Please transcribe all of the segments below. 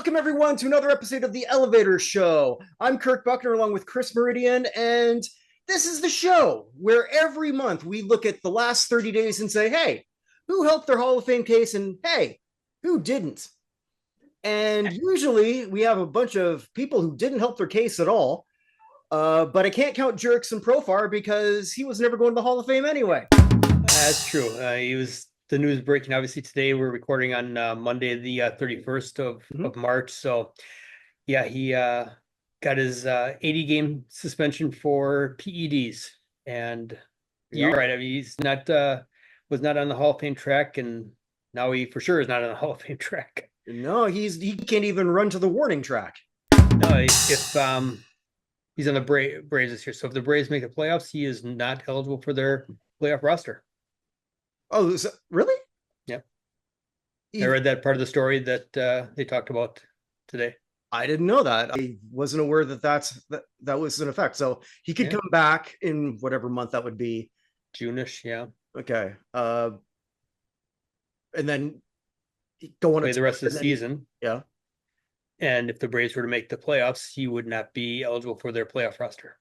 Welcome, everyone, to another episode of The Elevator Show. I'm Kirk Buchner along with Chris Mouradian, and this is the show where every month we look at the last 30 days and say, hey, who helped their Hall of Fame case, and hey, who didn't? And usually we have a bunch of people who didn't help their case at all, but I can't count Jurickson Profar because he was never going to the Hall of Fame anyway. That's true. He was the news breaking obviously today. We're recording on Monday the 31st of March. So yeah, he got his 80 game suspension for PEDs, and you're right. I mean, he's not was not on the Hall of Fame track, and now he for sure is not on the Hall of Fame track. No, he can't even run to the warning track. No, if he's on the Braves this year, so if the Braves make the playoffs, he is not eligible for their playoff roster. Oh, really? Yep. I read that part of the story that they talked about today. I didn't know that. I wasn't aware that was in effect. So he could come back in whatever month that would be. June-ish, yeah. Okay. And then go on play the rest of the season. Yeah. And if the Braves were to make the playoffs, he would not be eligible for their playoff roster.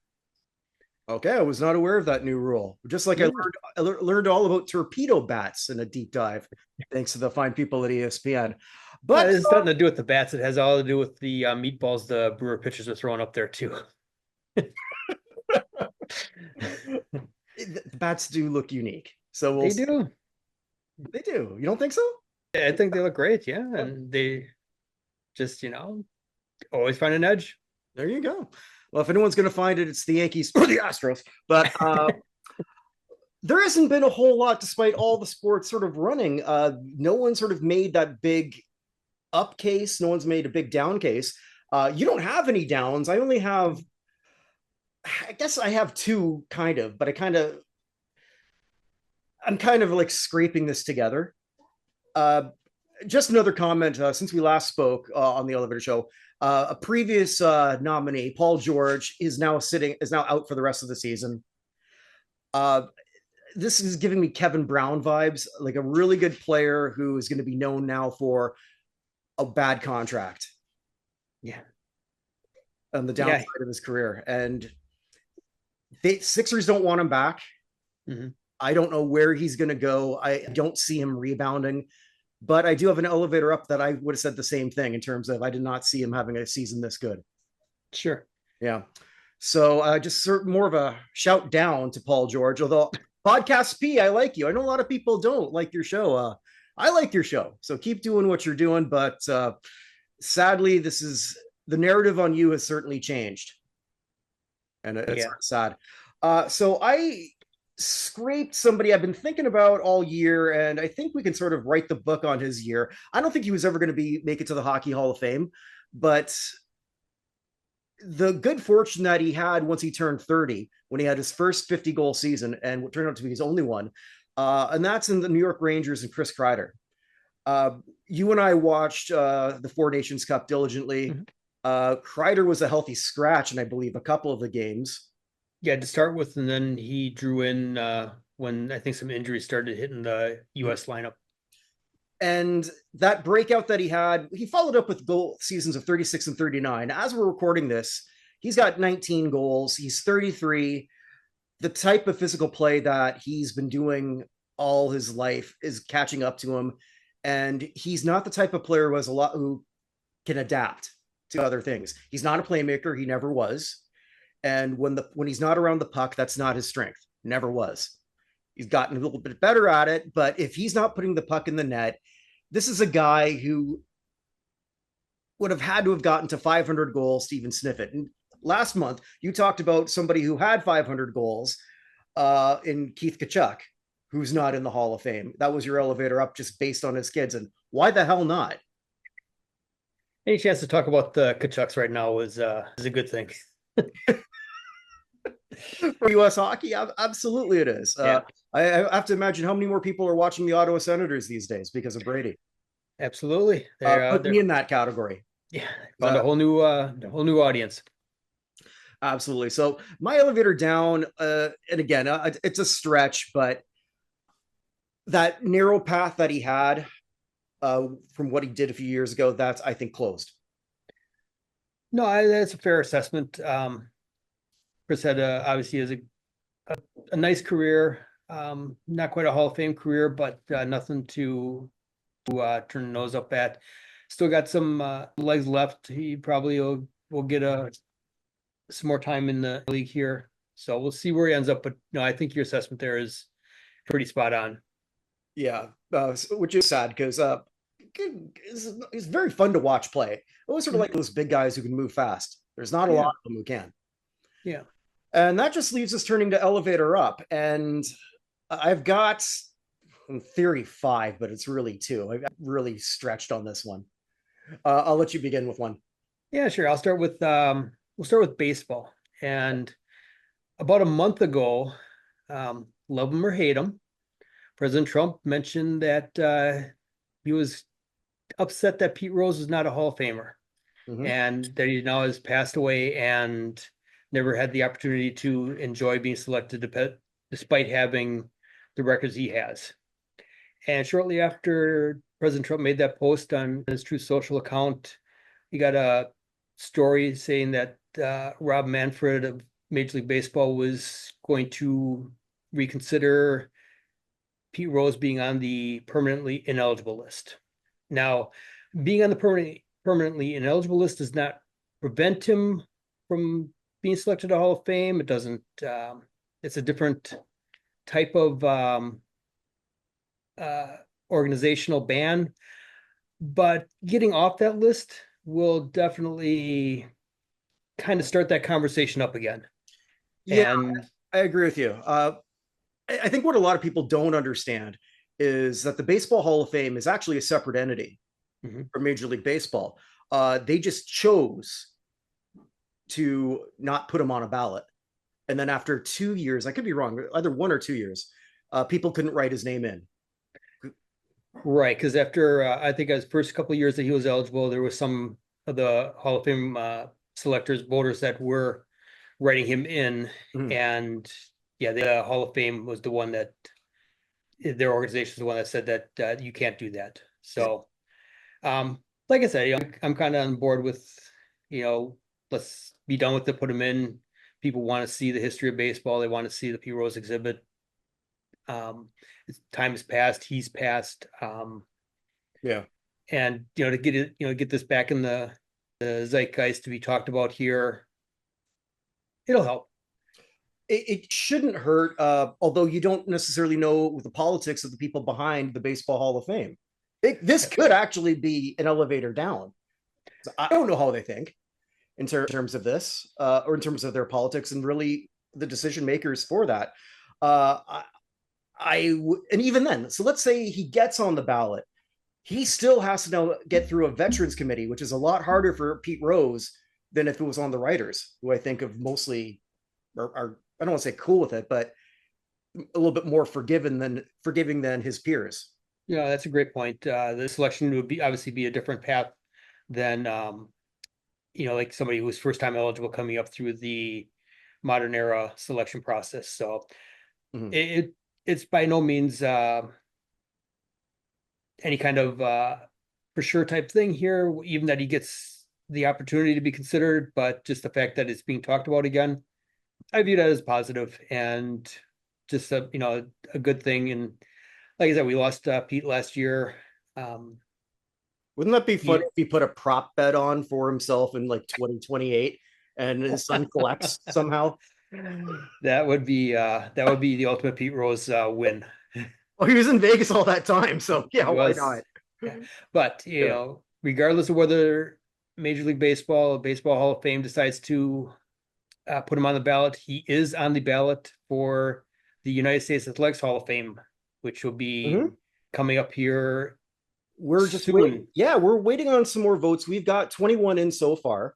Okay, I was not aware of that new rule. Just like I learned all about torpedo bats in a deep dive, thanks to the fine people at ESPN. But it has nothing to do with the bats. It has all to do with the meatballs the Brewer pitchers are throwing up there too. The bats do look unique. So they do. They do. You don't think so? Yeah, I think they look great. Yeah, and they just always find an edge. There you go. Well, if anyone's going to find it, it's the Yankees or the Astros. But there hasn't been a whole lot, despite all the sports sort of running. No one sort of made that big up case. No one's made a big down case. You don't have any downs. I guess I have two, kind of, but I'm kind of like scraping this together. Just another comment, since we last spoke on the Elevator Show, a previous nominee, Paul George, is now out for the rest of the season. This is giving me Kevin Brown vibes, like a really good player who is going to be known now for a bad contract. Yeah. On the downside of his career. And Sixers don't want him back. Mm-hmm. I don't know where he's going to go. I don't see him rebounding. But I do have an elevator up that I would have said the same thing in terms of I did not see him having a season this good. Sure. Yeah. So just more of a shout down to Paul George, although Podcast P, I like you. I know a lot of people don't like your show. I like your show. So keep doing what you're doing. But sadly, the narrative on you has certainly changed. And it's sad. So I scraped somebody I've been thinking about all year, and I think we can sort of write the book on his year. I don't think he was ever going to make it to the Hockey Hall of Fame, but the good fortune that he had once he turned 30, when he had his first 50-goal season, and what turned out to be his only one, and that's in the New York Rangers and Chris Kreider. You and I watched the Four Nations Cup diligently. Mm-hmm. Kreider was a healthy scratch in, I believe, a couple of the games. Yeah, to start with, and then he drew in when I think some injuries started hitting the U.S. lineup. And that breakout that he followed up with goal seasons of 36 and 39. As we're recording this, he's got 19 goals. He's 33. The type of physical play that he's been doing all his life is catching up to him. And he's not the type of player who can adapt to other things. He's not a playmaker. He never was. And when he's not around the puck, that's not his strength. Never was. He's gotten a little bit better at it, but if he's not putting the puck in the net, this is a guy who would have had to have gotten to 500 goals to even sniff it. And last month, you talked about somebody who had 500 goals in Keith Tkachuk, who's not in the Hall of Fame. That was your elevator up just based on his kids. And why the hell not? Any chance to talk about the Tkachuks right now is a good thing. For U.S. hockey, absolutely it is. I have to imagine how many more people are watching the Ottawa Senators these days because of Brady. Absolutely, put me in that category. Yeah, found a whole new audience. Absolutely. So my elevator down, and again, it's a stretch, but that narrow path that he had from what he did a few years ago, that's I think closed. No, that's a fair assessment. Chris had obviously has a nice career, not quite a Hall of Fame career, but nothing to turn the nose up at. Still got some legs left. He probably will get some more time in the league here. So we'll see where he ends up. But no, I think your assessment there is pretty spot on. Yeah, which is sad because it's very fun to watch play. I always sort of like those big guys who can move fast. There's not a lot Yeah, of them who can. yeah. And that just leaves us turning to elevator up. And I've got, in theory, five, but it's really two. I've really stretched on this one. I'll let you begin with one. Yeah, sure. I'll start with we'll start with baseball. And about a month ago, love him or hate him, President Trump mentioned that he was upset that Pete Rose was not a Hall of Famer Mhm. and that he now has passed away and never had the opportunity to enjoy being selected despite having the records he has. And shortly after President Trump made that post on his Truth Social account, he got a story saying that Rob Manfred of Major League Baseball was going to reconsider Pete Rose being on the permanently ineligible list. Now, being on the permanently ineligible list does not prevent him from being selected to Hall of Fame. It doesn't. It's a different type of uh, organizational ban, but getting off that list will definitely kind of start that conversation up again. Yeah, And I agree with you. I think what a lot of people don't understand is that the Baseball Hall of Fame is actually a separate entity mhm. from Major League Baseball. They just chose to not put him on a ballot. And then after 2 years, I could be wrong, either 1 or 2 years, people couldn't write his name in. Right, because after I think his first couple of years that he was eligible, there was some of the Hall of Fame selectors, voters that were writing him in, Mhm. and yeah, the Hall of Fame was the one that their organization is the one that said that you can't do that. So, like I said, I'm kind of on board with, you know, let's be done with it, put him in. People want to see the history of baseball. They want to see the P Rose exhibit. Um, time has passed. He's passed. Yeah. And to get it, get this back in the zeitgeist to be talked about here, it'll help. It shouldn't hurt, although you don't necessarily know the politics of the people behind the Baseball Hall of Fame. This could actually be an elevator down. So I don't know how they think in terms of this, or in terms of their politics and really the decision makers for that. Uh, and even then, so let's say he gets on the ballot, he still has to now get through a veterans committee, which is a lot harder for Pete Rose than if it was on the writers, who I think of mostly are I don't want to say cool with it, but a little bit more forgiving than his peers. Yeah, that's a great point. The selection would be obviously be a different path than like somebody who was first time eligible coming up through the modern era selection process. So Mhm. it's by no means any kind of for sure type thing here, even that he gets the opportunity to be considered, but just the fact that it's being talked about again, I view that as positive and just a good thing. And like I said, we lost Pete last year. Um, Wouldn't that be funny he if he put a prop bet on for himself in like 2028 and his son collects somehow? that would be the ultimate Pete Rose win. Well, he was in Vegas all that time, so yeah, He why was, not? yeah. But Yeah. regardless of whether Major League Baseball, Baseball Hall of Fame decides to put him on the ballot, he is on the ballot for the United States Athletics Hall of Fame, which will be Mhm. coming up here We're just waiting. soon. Yeah, we're waiting on some more votes. We've got 21 in so far.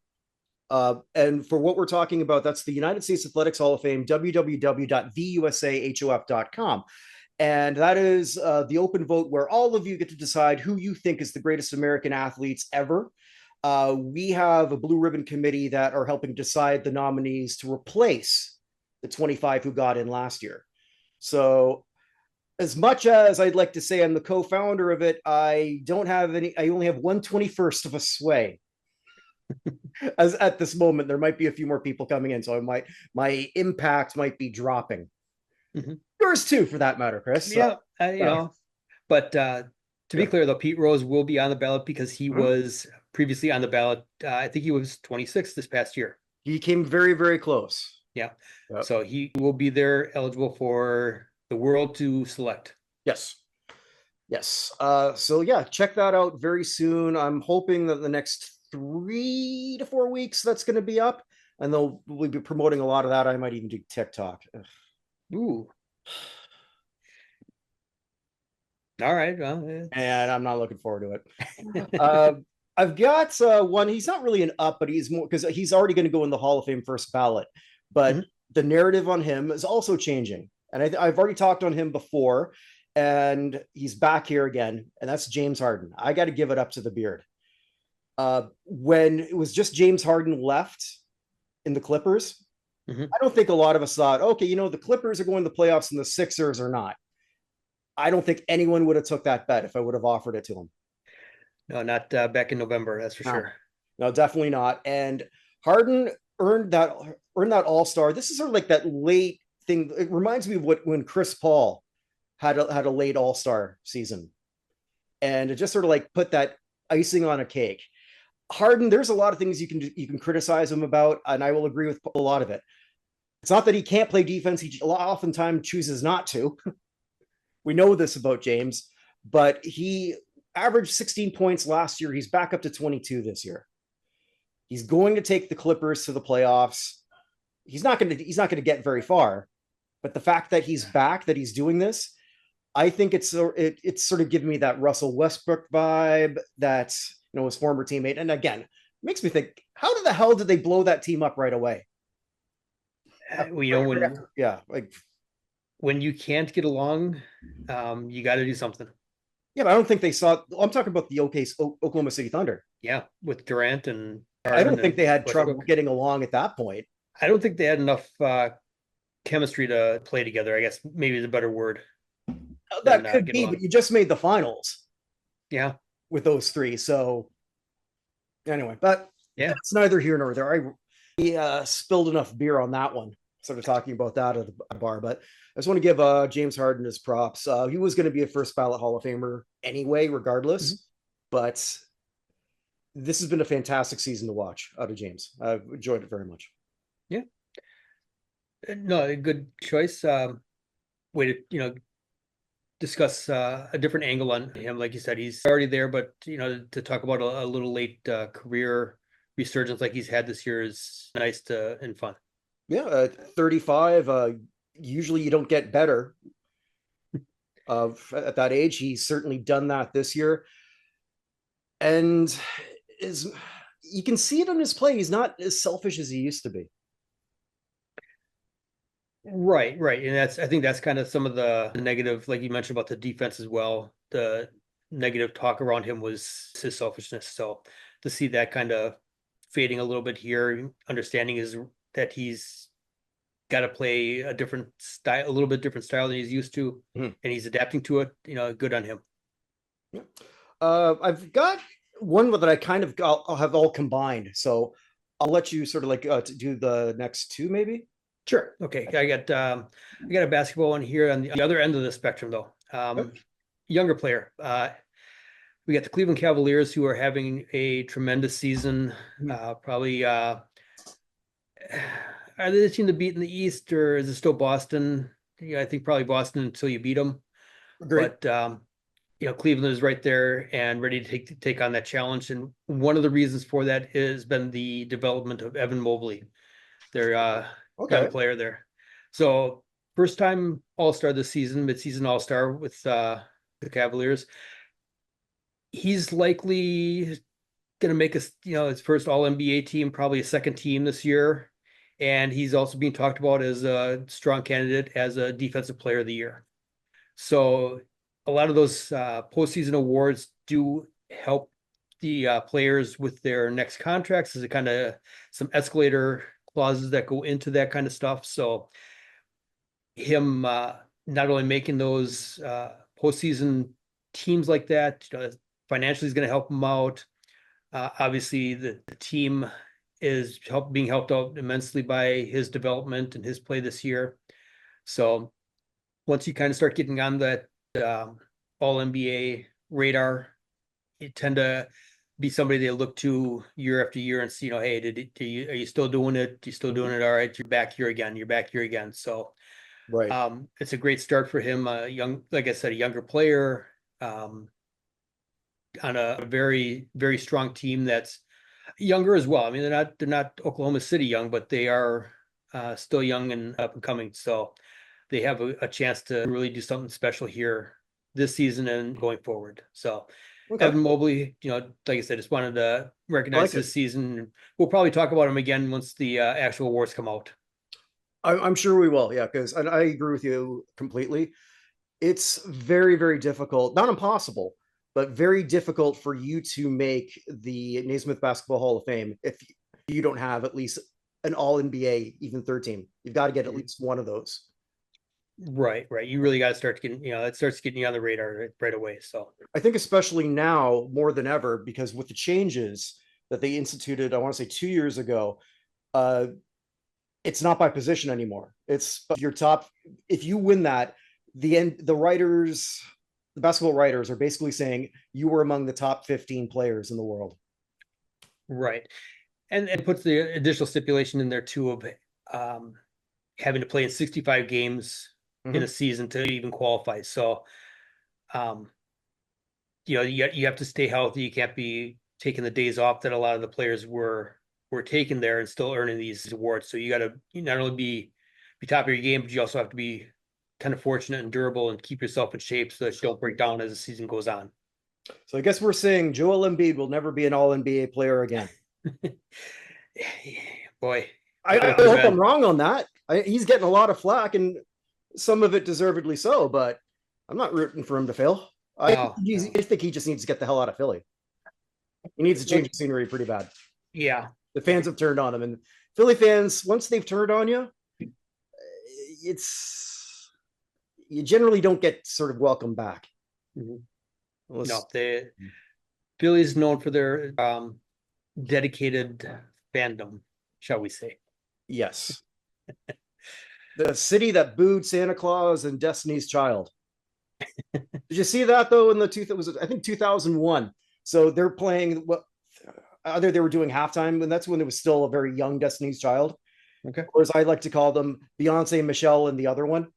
And for what we're talking about, that's the United States Athletics Hall of Fame, www.vusahof.com. And that is the open vote where all of you get to decide who you think is the greatest American athletes ever. We have a blue ribbon committee that are helping decide the nominees to replace the 25 who got in last year. So, as much as I'd like to say I'm the co founder of it, I don't have any, I only have 1/21st of a sway. As at this moment, there might be a few more people coming in, so my impact might be dropping. Mhm. Yours too, for that matter, Chris. So, Yeah, but to be yeah. clear though, Pete Rose will be on the ballot because he Mhm. was previously on the ballot. I think he was 26th this past year. He came very, very close. Yeah. Yep. So he will be there eligible for the world to select. Yes. Yes. So yeah, check that out very soon. I'm hoping that the next 3 to 4 weeks that's going to be up, and we'll be promoting a lot of that. I might even do TikTok. Ooh. All right. Well, And I'm not looking forward to it. I've got one. He's not really an up, but he's more because he's already going to go in the Hall of Fame first ballot. But Mhm. the narrative on him is also changing, and I've already talked on him before, and he's back here again, and that's James Harden. I got to give it up to the beard. When it was just James Harden left in the Clippers, Mhm. I don't think a lot of us thought, okay, the Clippers are going to the playoffs and the Sixers are not. I don't think anyone would have took that bet if I would have offered it to him. No, not back in November, that's for No, sure. no, definitely not. And Harden earned that earned that All Star. This is sort of like that late thing. It reminds me of when Chris Paul had a late All Star season, and it just sort of like put that icing on a cake. Harden, there's a lot of things you can criticize him about, and I will agree with a lot of it. It's not that he can't play defense; he oftentimes chooses not to. We know this about James, but he averaged 16 points last year. He's back up to 22 this year. He's going to take the Clippers to the playoffs. He's not going to get very far, but the fact that he's back, that he's doing this, I think it's sort of giving me that Russell Westbrook vibe, that his former teammate. And again, it makes me think, how the hell did they blow that team up right away? We know Yeah, like when you can't get along, you got to do something. yeah, but I don't think they saw. I'm talking about the Oklahoma City Thunder. Yeah, with Durant and I Harden don't think and they had trouble Westbrook. getting along at that point. I don't think they had enough chemistry to play together. I guess maybe is a better word than That could get be, along. but you just made the finals Yeah, with those three. So anyway, but yeah. it's neither here nor there. I spilled enough beer on that one. Sort of talking about that at the bar, but I just want to give James Harden his props. He was going to be a first ballot Hall of Famer anyway, Mhm. regardless. But this has been a fantastic season to watch out of James. I've enjoyed it very much. Yeah. No, a good choice. Way to discuss a different angle on him. Like you said, he's already there, but to talk about a little late career resurgence like he's had this year is nice to and fun. Yeah, 35. Usually you don't get better at that age. He's certainly done that this year, and is you can see it in his play. He's not as selfish as he used to be. Right, right. And I think that's kind of some of the negative, like you mentioned about the defense as well. The negative talk around him was his selfishness. So to see that kind of fading a little bit here, understanding is that he's got to play a different style, a little bit different style than he's used to, Mhm. and he's adapting to it. Good on him. Yeah. I've got one that I kind of I'll have all combined. So I'll let you sort of like to do the next two, maybe. Sure. Okay. I got a basketball one here on the other end of the spectrum though. Yep. Younger player. We got the Cleveland Cavaliers who are having a tremendous season. Mhm. Probably are they the team to beat in the East or is it still Boston? Yeah, I think probably Boston until you beat them. Great. But Cleveland is right there and ready to take on that challenge. And one of the reasons for that has been the development of Evan Mobley, their young Okay. player there. So first time All-Star this season, midseason All-Star with the Cavaliers. He's likely going to make his first All NBA team, probably a second team this year. And he's also being talked about as a strong candidate as a defensive player of the year. So a lot of those postseason awards do help the players with their next contracts. There's a kind of some escalator clauses that go into that kind of stuff. So him not only making those postseason teams like that, financially is going to help him out. Obviously, the team is being helped out immensely by his development and his play this year. So once you kind of start getting on that all NBA radar, you tend to be somebody they look to year after year and see, hey, are you still doing it? You still doing it? All right, you're back here again. You're back here again. So Right. it's a great start for him. Like I said, a younger player on a very, very strong team that's younger as well. I mean, they're not Oklahoma City young, but they are still young and up and coming. So they have a chance to really do something special here this season and going forward. So Okay. Evan Mobley, like I said, just wanted to recognize Like it. this season. We'll probably talk about him again once the actual awards come out. I'm sure we will. Yeah, because I agree with you completely. It's very, very difficult, not impossible, but very difficult for you to make the Naismith Basketball Hall of Fame if you don't have at least an all NBA, even third team. You've got to get at least one of those. Right. You really got to start getting, it starts getting you on the radar right away. So I think especially now more than ever, because with the changes that they instituted, I want to say 2 years ago, uh, it's not by position anymore. It's your top. If you win that, the writers, the basketball writers are basically saying you were among the top 15 players in the world. right. And it puts the additional stipulation in there too of having to play in 65 games in a season to even qualify. So you have to stay healthy. You can't be taking the days off that a lot of the players were taking there and still earning these awards. So you got to not only be top of your game, but you also have to be kind of fortunate and durable and keep yourself in shape so that you don't break down as the season goes on. So I guess we're saying Joel Embiid will never be an All NBA player again. Boy, I hope I'm wrong on that. He's getting a lot of flack, and some of it deservedly so. But I'm not rooting for him to fail. I think he just needs to get the hell out of Philly. He needs to change the scenery pretty bad. Yeah, the fans have turned on him, and Philly fans, once they've turned on you, you generally don't get sort of welcome back. Mm-hmm. No, Philly's known for their dedicated fandom, shall we say? Yes. The city that booed Santa Claus and Destiny's Child. Did you see that though? In I think 2001. So they're playing what either they were doing halftime, and that's when it was still a very young Destiny's Child. Okay. Or as I like to call them, Beyonce, Michelle, and the other one.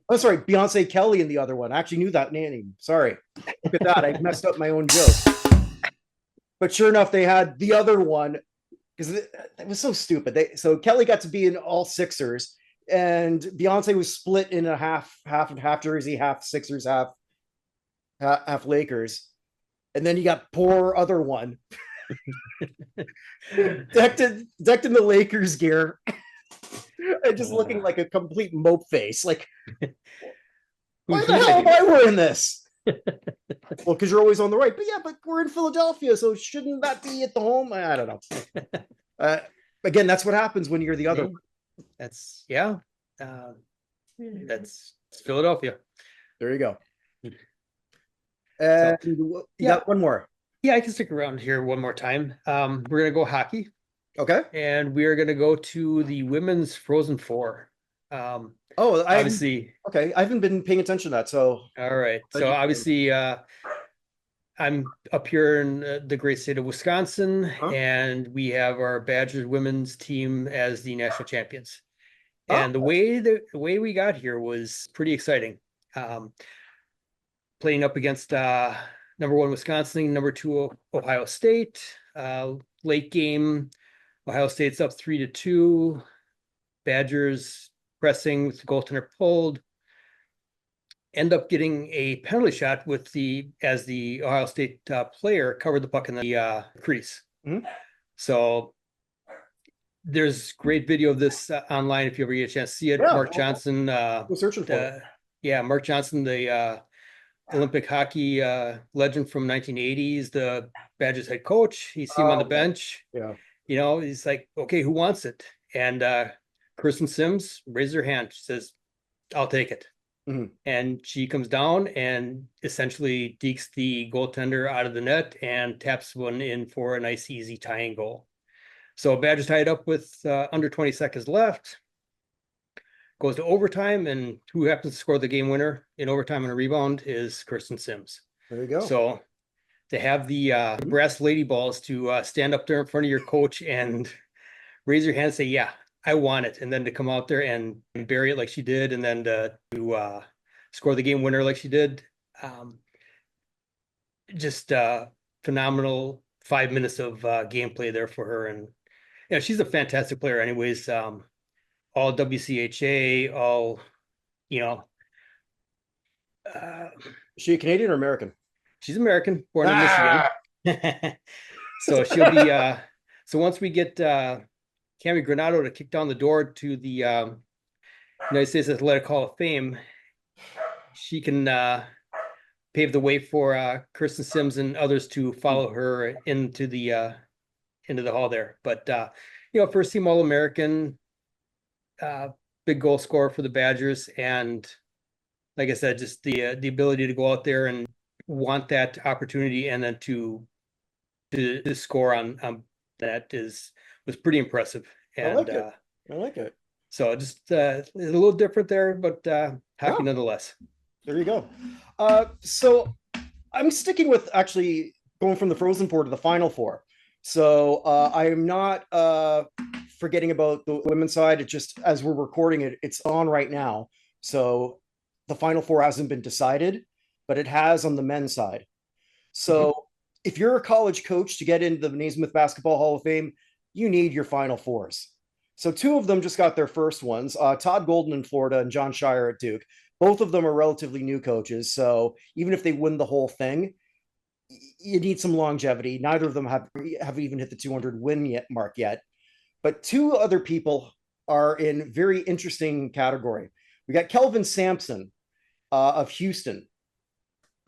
Oh, sorry, Beyonce, Kelly, and the other one. I actually knew that name. Sorry. Look at that. I messed up my own joke. But sure enough, they had the other one because it was so stupid. So Kelly got to be in all Sixers, and Beyonce was split in a half jersey, half Sixers, half Lakers. And then you got poor other one decked in the Lakers gear and just looking like a complete mope face. Like, why the hell am I wearing this? Well, because you're always on the right. But we're in Philadelphia, so shouldn't that be at the home? I don't know. Again, that's what happens when you're the other one. That's that's Philadelphia. There you go. And you got one more. Yeah, I can stick around here one more time. We're gonna go hockey. Okay. And we're gonna go to the women's Frozen Four. Obviously. Okay, I haven't been paying attention to that. So all right. So obviously, I'm up here in the great state of Wisconsin, and we have our Badgers women's team as the national champions. And the way we got here was pretty exciting. Playing up against number 1 Wisconsin, number 2 Ohio State. Late game, Ohio State's up 3-2. Badgers pressing with the goaltender pulled. End up getting a penalty shot as the Ohio State player covered the puck in the crease. Mm-hmm. So there's great video of this online if you ever get a chance to see it. Yeah, Mark Johnson. We're searching for it. Yeah, Mark Johnson, the Olympic hockey legend from 1980s, the Badgers head coach. You see him on the bench. Yeah. He's like, okay, who wants it? And Kristen Simms raised her hand. She says, I'll take it. Mhm. and she comes down and essentially dekes the goaltender out of the net and taps one in for a nice, easy tying goal. So Badgers tie it up with under 20 seconds left. Goes to overtime, and who happens to score the game winner in overtime on a rebound is Kristen Simms. There you go. So to have the brass lady balls to stand up there in front of your coach and raise your hand and say, yeah, I want it. And then to come out there and bury it like she did, and then to score the game winner like she did. Just phenomenal 5 minutes of gameplay there for her. And yeah, she's a fantastic player anyways. All WCHA, all, you know. Is she a Canadian or American? She's American, born in Michigan. So she'll be, so once we get Cami Granado to kick down the door to the United States Athletic Hall of Fame, she can pave the way for Kristen Simms and others to follow her into the hall there. But first team All-American, big goal scorer for the Badgers, and like I said, just the ability to go out there and want that opportunity, and then to score on that was pretty impressive. And I like it. So just a little different there, but happy nonetheless. There you go. So I'm sticking with actually going from the Frozen Four to the Final Four. So I am not forgetting about the women's side. It just, as we're recording it, it's on right now. So the Final Four hasn't been decided, but it has on the men's side. So if you're a college coach to get into the Naismith Basketball Hall of Fame, you need your Final Fours. So two of them just got their first ones, Todd Golden in Florida and John Shire at Duke. Both of them are relatively new coaches. So even if they win the whole thing, you need some longevity. Neither of them have even hit the 200 win mark yet. But two other people are in very interesting category. We got Kelvin Sampson of Houston,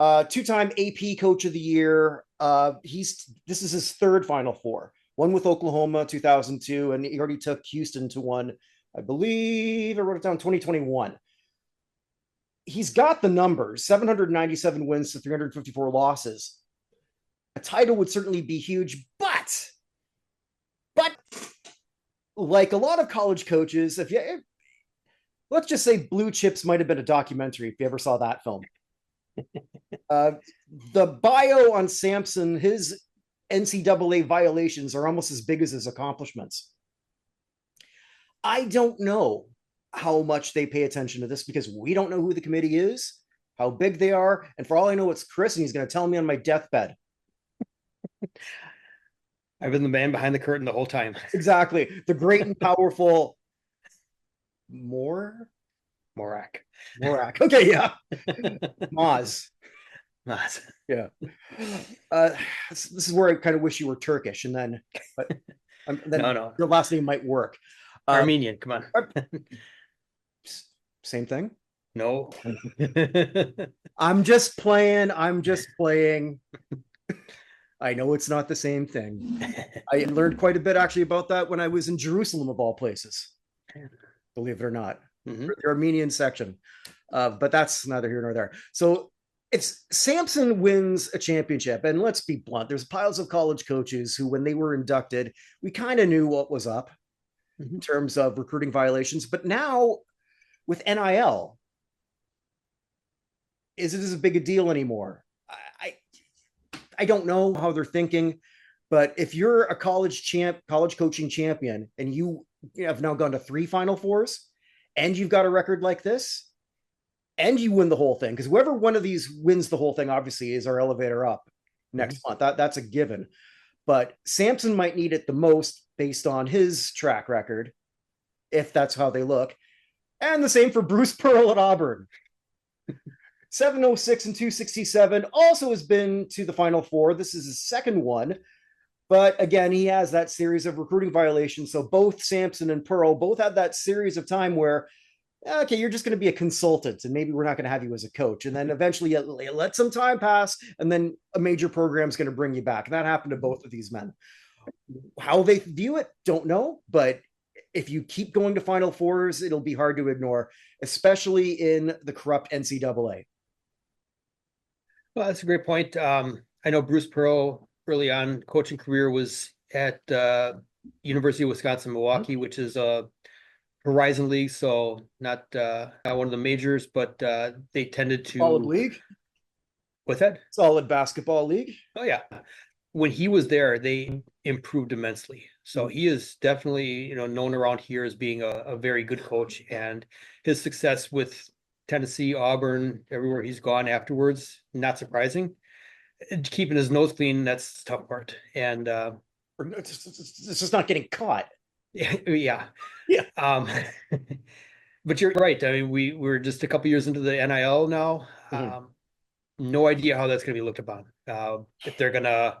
two-time AP Coach of the Year. This is his third Final Four. One with Oklahoma, 2002, and he already took Houston to one, I believe, I wrote it down, 2021. He's got the numbers, 797 wins to 354 losses. A title would certainly be huge, but like a lot of college coaches, let's just say Blue Chips might have been a documentary if you ever saw that film. The bio on Sampson, his NCAA violations are almost as big as his accomplishments. I don't know how much they pay attention to this because we don't know who the committee is, how big they are, and for all I know, it's Chris, and he's going to tell me on my deathbed. I've been the man behind the curtain the whole time. Exactly. The great and powerful Morak. Okay, yeah. Maz. Yeah. This is where I kind of wish you were Turkish, and then, no, your last name might work. Armenian, come on. Same thing. No. I'm just playing. I know it's not the same thing. I learned quite a bit actually about that when I was in Jerusalem, of all places. Believe it or not, the Armenian section. But that's neither here nor there. So it's Sampson wins a championship, and let's be blunt. There's piles of college coaches who, when they were inducted, we kind of knew what was up in terms of recruiting violations. But now with NIL, is it as big a deal anymore? I don't know how they're thinking, but if you're a college coaching champion, and you have now gone to 3 Final Fours, and you've got a record like this, and you win the whole thing, because whoever one of these wins the whole thing, obviously, is our elevator up next month. That's a given. But Sampson might need it the most based on his track record, if that's how they look. And the same for Bruce Pearl at Auburn. 706 and 267, also has been to the Final Four. This is his second one. But again, he has that series of recruiting violations. So both Sampson and Pearl both had that series of time where, okay, you're just going to be a consultant, and maybe we're not going to have you as a coach. And then eventually you let some time pass, and then a major program is going to bring you back. And that happened to both of these men. How they view it, don't know. But if you keep going to Final Fours, it'll be hard to ignore, especially in the corrupt NCAA. Well, that's a great point. I know Bruce Pearl early on coaching career was at University of Wisconsin-Milwaukee, which is a Horizon League, so not one of the majors, but they tended to Solid league. What's that? Solid basketball league. Oh yeah. When he was there, they improved immensely. So he is definitely, known around here as being a very good coach, and his success with Tennessee, Auburn, everywhere he's gone afterwards, not surprising. Keeping his nose clean, that's the tough part. And it's just not getting caught. Yeah. Yeah. But you're right. I mean, we're just a couple years into the NIL now. No idea how that's going to be looked upon. If they're going to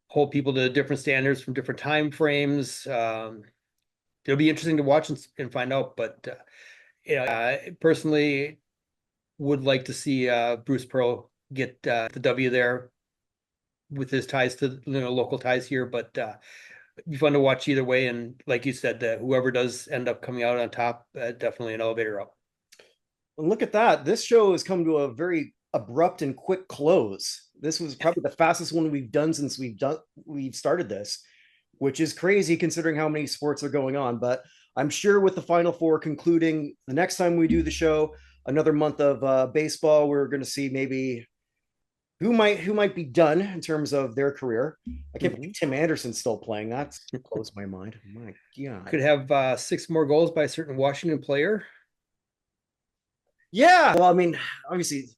hold people to different standards from different time frames, it'll be interesting to watch and find out. But personally, would like to see Bruce Pearl get the W there with his ties to local ties here. But it'd be fun to watch either way. And like you said, whoever does end up coming out on top, definitely an elevator up. And look at that. This show has come to a very abrupt and quick close. This was probably the fastest one we've done since we've started this, which is crazy considering how many sports are going on. But I'm sure with the Final Four concluding, the next time we do the show, another month of baseball, we're going to see maybe who might be done in terms of their career. I can't believe Tim Anderson's still playing. That's blows my mind. My God. Could have 6 more goals by a certain Washington player. Yeah. Well, I mean, obviously,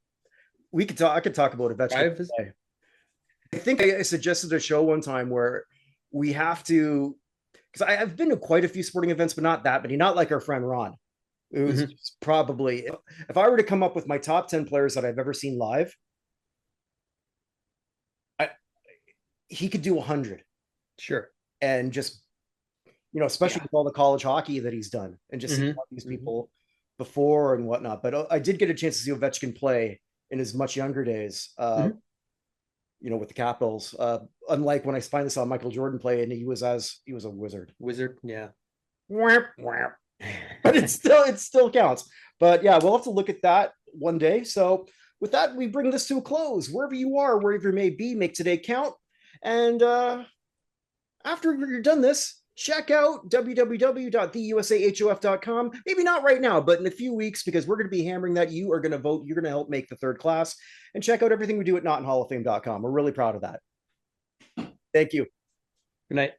I could talk about Ovechkin. I think I suggested a show one time where we have to, because I've been to quite a few sporting events, but not that many, not like our friend Ron. It was probably, if I were to come up with my top 10 players that I've ever seen live, he could do 100. Sure. And just, especially with all the college hockey that he's done and just seeing all these people before and whatnot. But I did get a chance to see Ovechkin play in his much younger days, with the Capitals. Unlike when I finally saw Michael Jordan play, and he was a wizard. Yeah. But it still counts. But yeah, we'll have to look at that one day. So with that, we bring this to a close. Wherever you are, wherever you may be, make today count. And after you're done this, check out www.theusahof.com. Maybe not right now, but in a few weeks, because we're going to be hammering that. You are going to vote. You're going to help make the third class. And check out everything we do at notinhalloffame.com. We're really proud of that. Thank you. Good night.